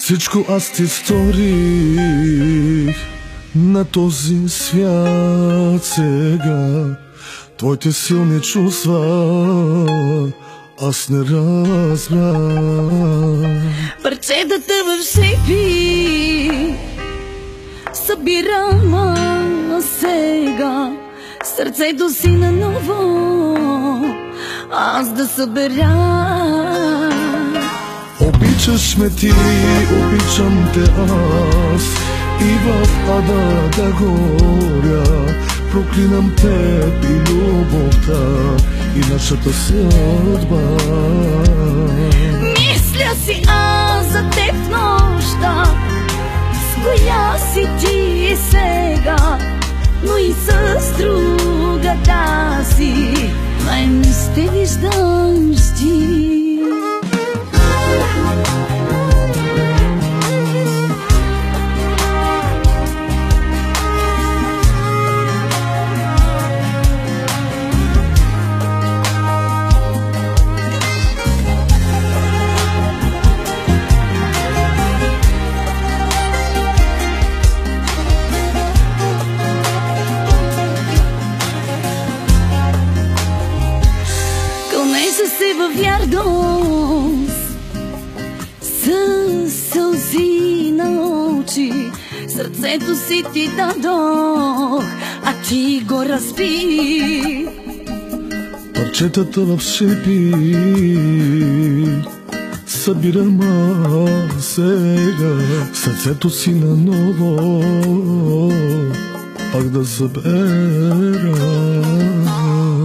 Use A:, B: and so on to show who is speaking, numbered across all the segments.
A: Всичко аз ти сторих на този свят сега. Твоите силни чувства аз не разбрах.
B: Парчетата в шипи събирам сега. Сърцето си наново аз да събера.
A: Обичаш ме ти, обичам те аз, и в ада да горя. Проклинам теб и любовта и нашата съдба.
B: Мисля си аз за теб в нощта, с коя си ти сега, но и с другата си мен ще виждаш ти. Кълнеша се във вярност, със сълзи на очи, сърцето си ти дадох, а ти го разби.
A: Парчетата в шипи събирам аз сега. Сърцето си наново пак да събера.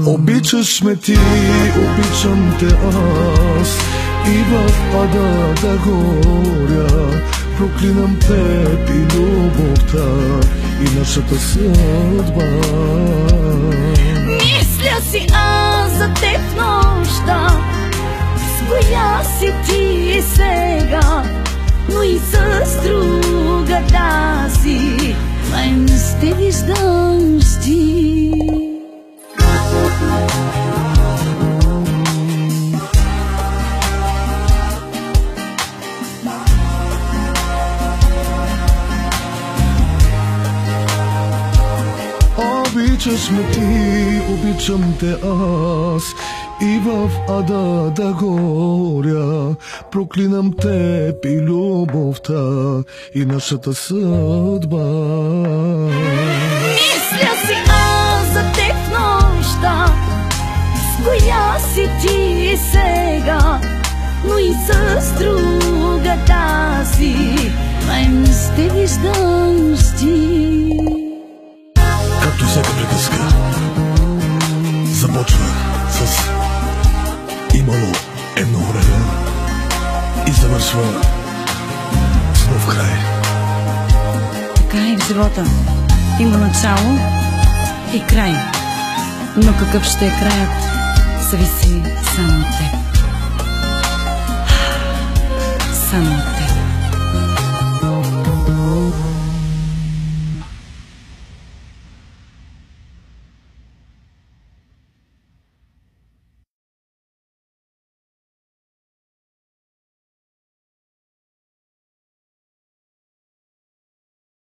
A: Обичаш ме ти, обичам те аз, и в ада да горя. Проклинам теб и любовта и нашата съдба.
B: Мисля си аз за теб в нощта, с коя си ти сега, но и с другата си мен ще виждаш ти.
A: Обичаш ме ти, обичам те аз, и в ада да горя. Проклинам теб и любовта и нашата съдба.
B: Мисля си аз за теб в нощта, с коя си ти сега, но и с другата си мен ще виждаш ти.
A: Както всяка приказка започва с имало едно време и завършва с нов край.
B: Така и в живота има начало и край, но какъв ще е краят, зависи само от теб. Само от теб.